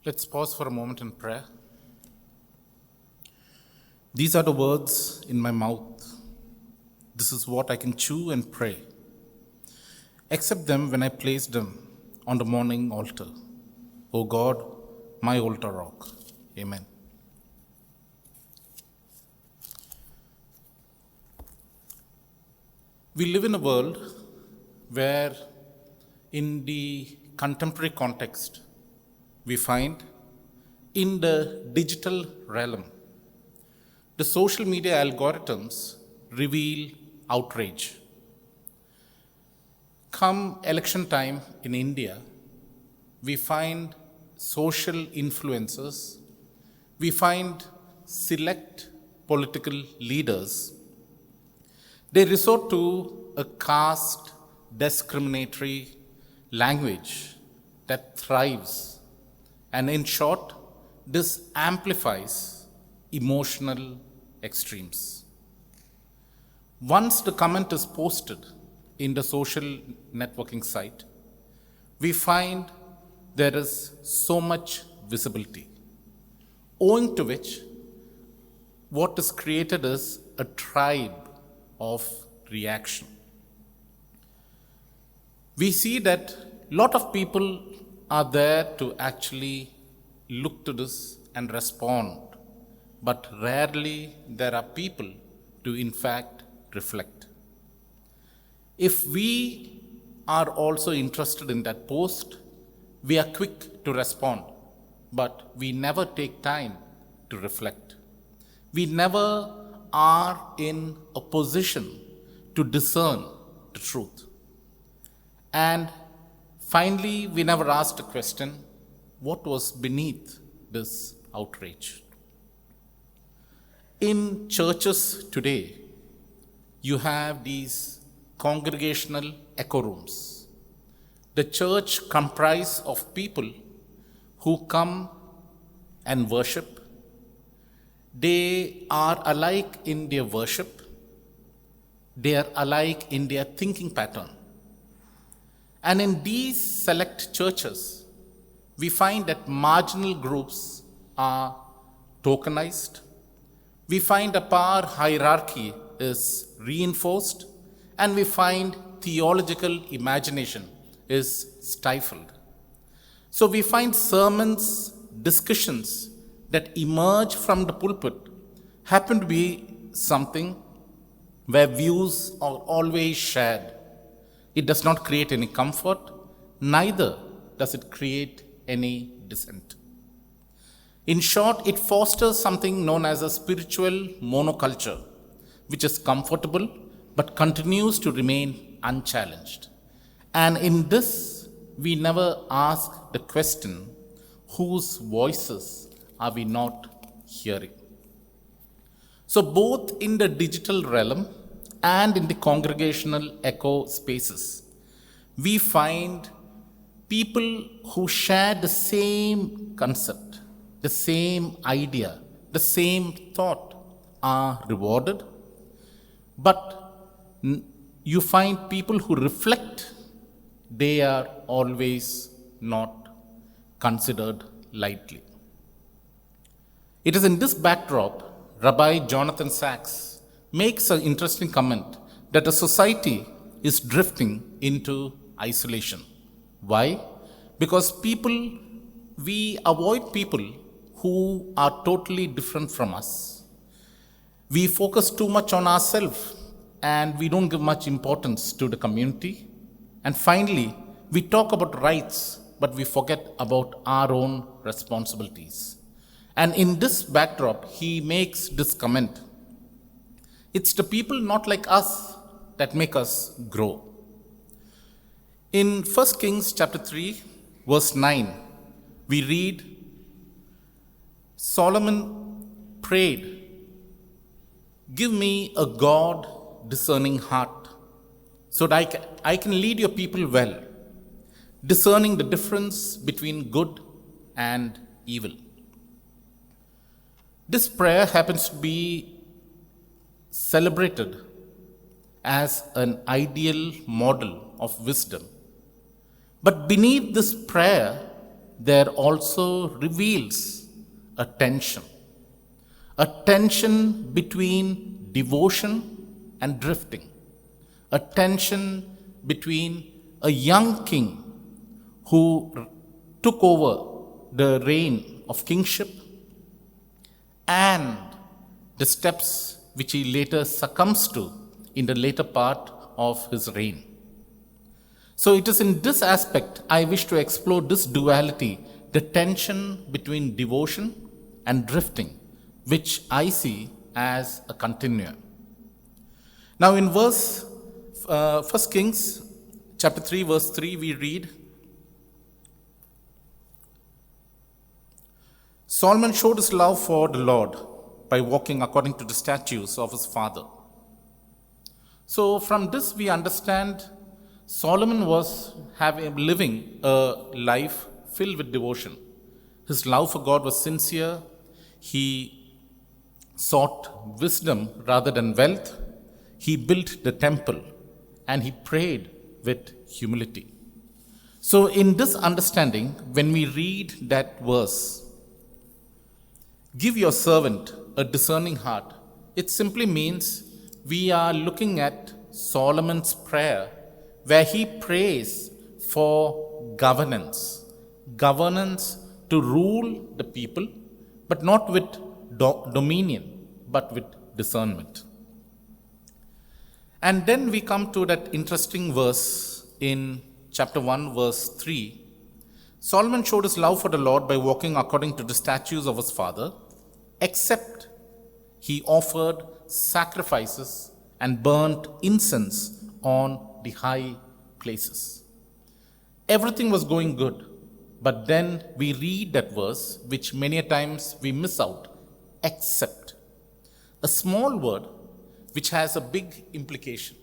Let's pause for a moment in prayer. These are the words in my mouth. This is what I can chew and pray. Accept them when I place them on the morning altar. O God, my altar rock. Amen. We live in a world where, in the contemporary context, we find in the digital realm, the social media algorithms reveal outrage. Come election time in India, we find social influencers, we find select political leaders. They resort to a caste discriminatory language that thrives, and in short, this amplifies emotional extremes. Once the comment is posted in the social networking site, we find there is so much visibility, owing to which what is created is a tribe of reaction. We see that a lot of people are there to actually look to this and respond, but rarely there are people to in fact reflect. If we are also interested in that post, we are quick to respond, but we never take time to reflect. We never are in a position to discern the truth. And finally, we never asked the question, what was beneath this outrage? In churches today, you have these congregational echo rooms. The church comprises of people who come and worship. They are alike in their worship. They are alike in their thinking pattern. And in these select churches, we find that marginal groups are tokenized. We find a power hierarchy is reinforced, and we find theological imagination is stifled. So we find sermons, discussions that emerge from the pulpit happen to be something where views are always shared. It does not create any comfort, neither does it create any dissent. In short, it fosters something known as a spiritual monoculture, which is comfortable but continues to remain unchallenged. And in this, we never ask the question, whose voices are we not hearing? So both in the digital realm and in the congregational echo spaces, we find people who share the same concept, the same idea, the same thought are rewarded. But you find people who reflect, they are always not considered lightly. It is in this backdrop, Rabbi Jonathan Sachs makes an interesting comment that a society is drifting into isolation. Why? Because we avoid people who are totally different from us. We focus too much on ourselves and we don't give much importance to the community. And finally, we talk about rights, but we forget about our own responsibilities. And in this backdrop, he makes this comment. It's the people not like us that make us grow. In 1 Kings chapter 3, verse 9, we read, Solomon prayed, give me a God-discerning heart, so that I can lead your people well, discerning the difference between good and evil. This prayer happens to be celebrated as an ideal model of wisdom. But beneath this prayer there also reveals a tension between devotion and drifting, a tension between a young king who took over the reign of kingship and the steps which he later succumbs to in the later part of his reign. So it is in this aspect I wish to explore this duality, the tension between devotion and drifting, which I see as a continuum. Now in 1 Kings chapter 3 verse 3 we read, Solomon showed his love for the Lord by walking according to the statutes of his father. So from this we understand Solomon was living a life filled with devotion. His love for God was sincere. He sought wisdom rather than wealth. He built the temple and he prayed with humility. So in this understanding, when we read that verse, give your servant a discerning heart, it simply means we are looking at Solomon's prayer where he prays for governance to rule the people, but not with dominion, but with discernment. And then we come to that interesting verse in chapter 1, verse 3. Solomon showed his love for the Lord by walking according to the statutes of his father, except he offered sacrifices and burnt incense on the high places. Everything was going good, but then we read that verse, which many a times we miss out, except. A small word which has a big implication.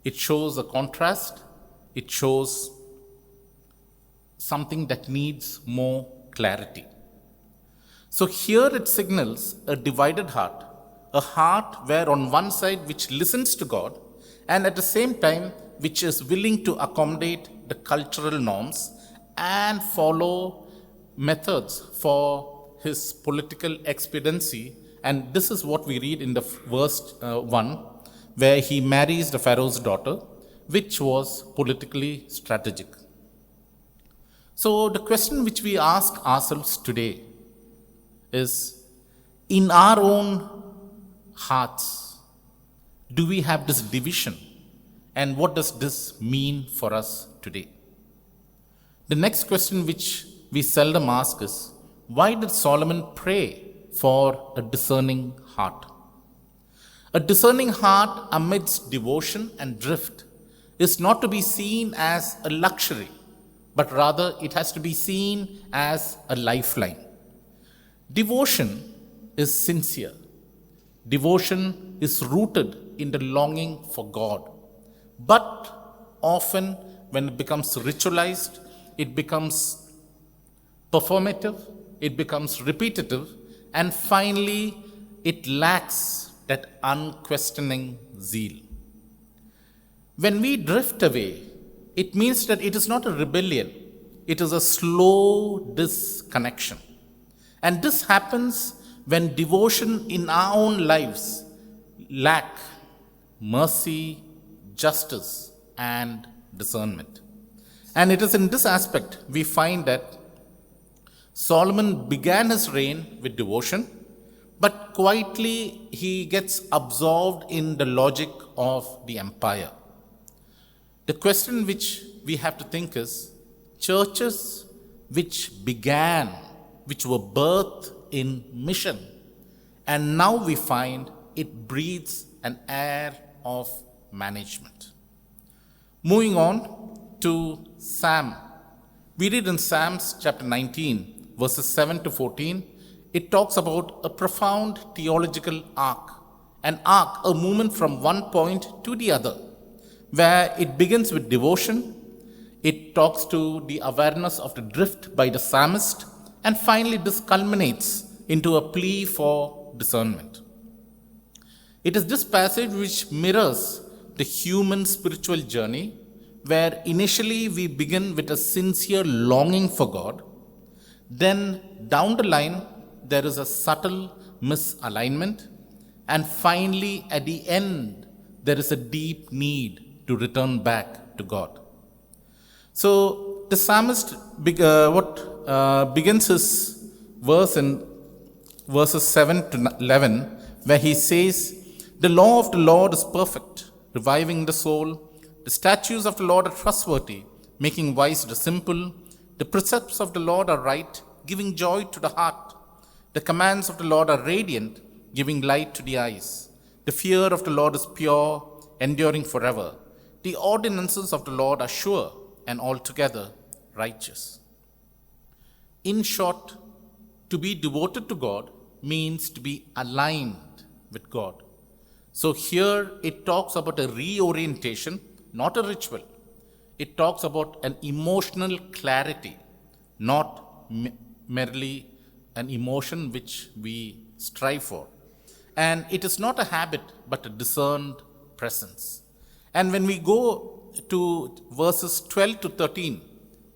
It shows a contrast, it shows something that needs more clarity. So here it signals a divided heart, a heart where on one side which listens to God and at the same time which is willing to accommodate the cultural norms and follow methods for his political expediency. And this is what we read in the verse 1, where he marries the Pharaoh's daughter, which was politically strategic. So the question which we ask ourselves today is, in our own hearts, do we have this division? And what does this mean for us today? The next question which we seldom ask is, why did Solomon pray for a discerning heart? A discerning heart amidst devotion and drift is not to be seen as a luxury, but rather it has to be seen as a lifeline. Devotion is sincere. Devotion is rooted in the longing for God. But often when it becomes ritualized, it becomes performative, it becomes repetitive, and finally it lacks that unquestioning zeal. When we drift away, it means that it is not a rebellion, it is a slow disconnection. And this happens when devotion in our own lives lack mercy, justice, and discernment. And it is in this aspect we find that Solomon began his reign with devotion, but quietly he gets absorbed in the logic of the empire. The question which we have to think is, churches which were birthed in mission, and now we find it breathes an air of management. Moving on to Psalm. We read in Psalms chapter 19, verses 7 to 14, it talks about a profound theological arc. An arc, a movement from one point to the other, where it begins with devotion, it talks to the awareness of the drift by the psalmist, and finally this culminates into a plea for discernment. It is this passage which mirrors the human spiritual journey, where initially we begin with a sincere longing for God, Then down the line, there is a subtle misalignment. And finally, at the end, there is a deep need to return back to God. So the psalmist begins his verse in verses 7 to 11, where he says, "The law of the Lord is perfect, reviving the soul. The statutes of the Lord are trustworthy, making wise the simple. The precepts of the Lord are right, giving joy to the heart. The commands of the Lord are radiant, giving light to the eyes. The fear of the Lord is pure, enduring forever. The ordinances of the Lord are sure and altogether righteous." In short, to be devoted to God means to be aligned with God. So here it talks about a reorientation, not a ritual. It talks about an emotional clarity, not merely an emotion which we strive for. And it is not a habit, but a discerned presence. And when we go to verses 12 to 13,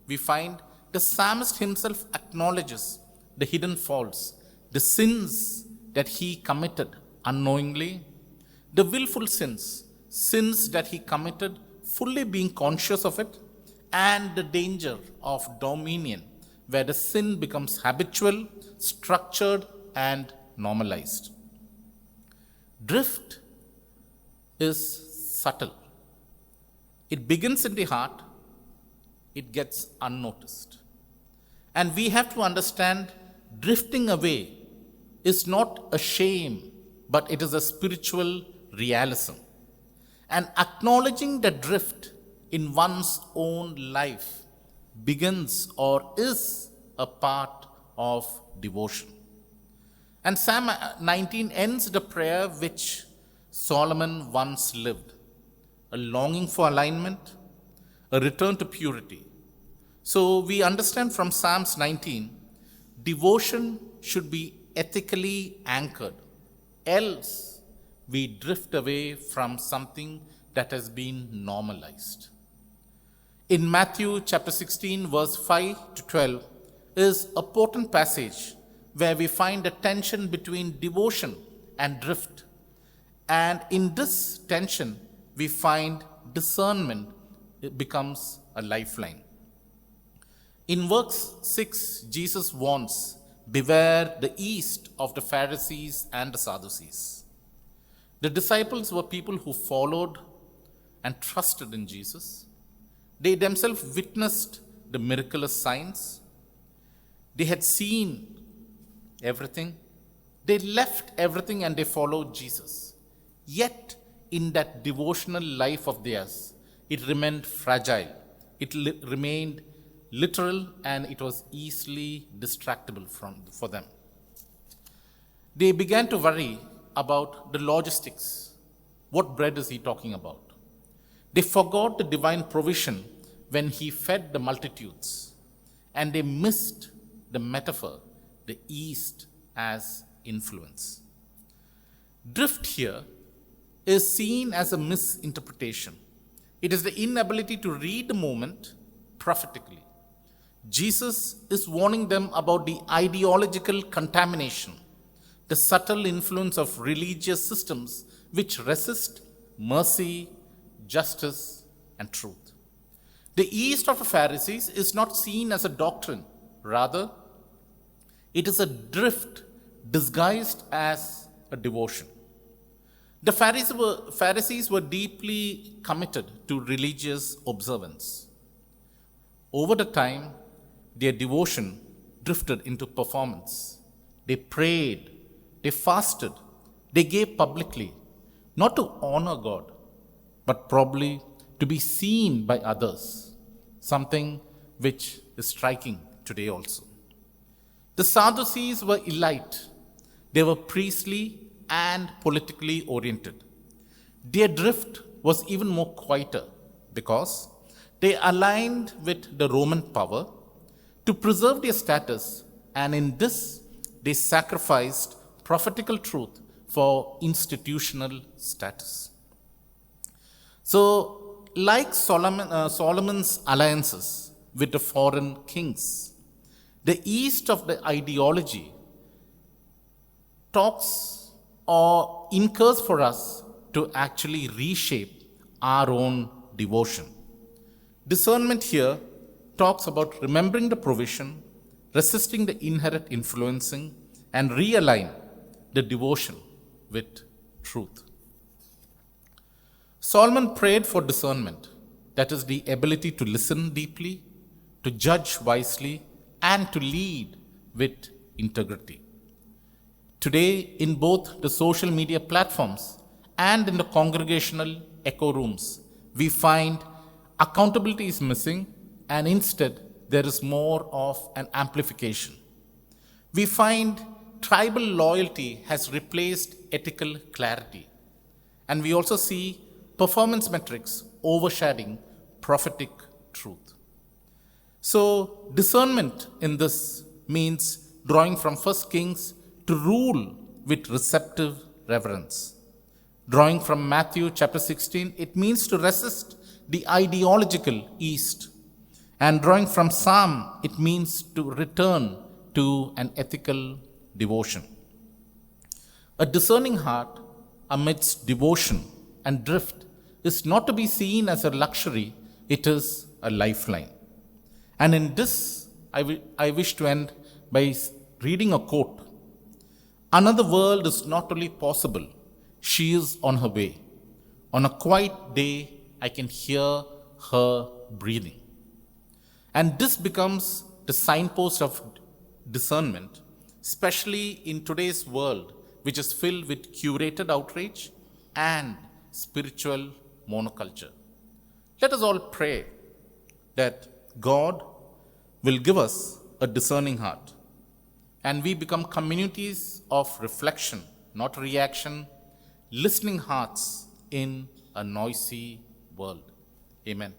we find the psalmist himself acknowledges the hidden faults, the sins that he committed unknowingly, the willful sins, sins that he committed fully being conscious of it, and the danger of dominion, where the sin becomes habitual, structured, and normalized. Drift is subtle. It begins in the heart, it gets unnoticed. And we have to understand drifting away is not a shame, but it is a spiritual realism. And acknowledging the drift in one's own life begins or is a part of devotion. And Psalm 19 ends the prayer which Solomon once lived, a longing for alignment, a return to purity. So we understand from Psalms 19, devotion should be ethically anchored, else we drift away from something that has been normalized. In Matthew chapter 16, verse 5 to 12, is a potent passage where we find a tension between devotion and drift. And in this tension, we find discernment. It becomes a lifeline. In verse 6, Jesus warns, "Beware the yeast of the Pharisees and the Sadducees." The disciples were people who followed and trusted in Jesus. They themselves witnessed the miraculous signs. They had seen everything. They left everything and they followed Jesus. Yet, in that devotional life of theirs, it remained fragile. It remained literal, and it was easily distractible for them. They began to worry about the logistics. What bread is he talking about? They forgot the divine provision when he fed the multitudes, and they missed the metaphor, the yeast as influence. Drift here is seen as a misinterpretation. It is the inability to read the moment prophetically. Jesus is warning them about the ideological contamination, the subtle influence of religious systems which resist mercy, justice, and truth. The yeast of the Pharisees is not seen as a doctrine. Rather, it is a drift disguised as a devotion. The Pharisees were deeply committed to religious observance. Over the time, their devotion drifted into performance. They prayed, they fasted, they gave publicly, not to honor God, but probably to be seen by others, something which is striking today also. The Sadducees were elite. They were priestly and politically oriented. Their drift was even more quieter because they aligned with the Roman power to preserve their status, and in this they sacrificed prophetical truth for institutional status. So, like Solomon's alliances with the foreign kings, The yeast of the ideology talks or incurs for us to actually reshape our own devotion. Discernment here talks about remembering the provision, resisting the inherent influencing, and realign the devotion with truth. Solomon prayed for discernment, that is, the ability to listen deeply, to judge wisely, and to lead with integrity. Today, in both the social media platforms and in the congregational echo rooms, we find accountability is missing, and instead there is more of an amplification. We find tribal loyalty has replaced ethical clarity, and we also see performance metrics overshadowing prophetic truth. So, discernment in this means drawing from 1 Kings to rule with receptive reverence. Drawing from Matthew chapter 16, it means to resist the ideological east. And drawing from Psalm, it means to return to an ethical devotion. A discerning heart amidst devotion and drift is not to be seen as a luxury, it is a lifeline. And in this, I wish to end by reading a quote. Another world is not only possible, she is on her way. On a quiet day, I can hear her breathing. And this becomes the signpost of discernment, especially in today's world, which is filled with curated outrage and spiritual monoculture. Let us all pray that God will give us a discerning heart, and we become communities of reflection, not reaction, listening hearts in a noisy world. Amen.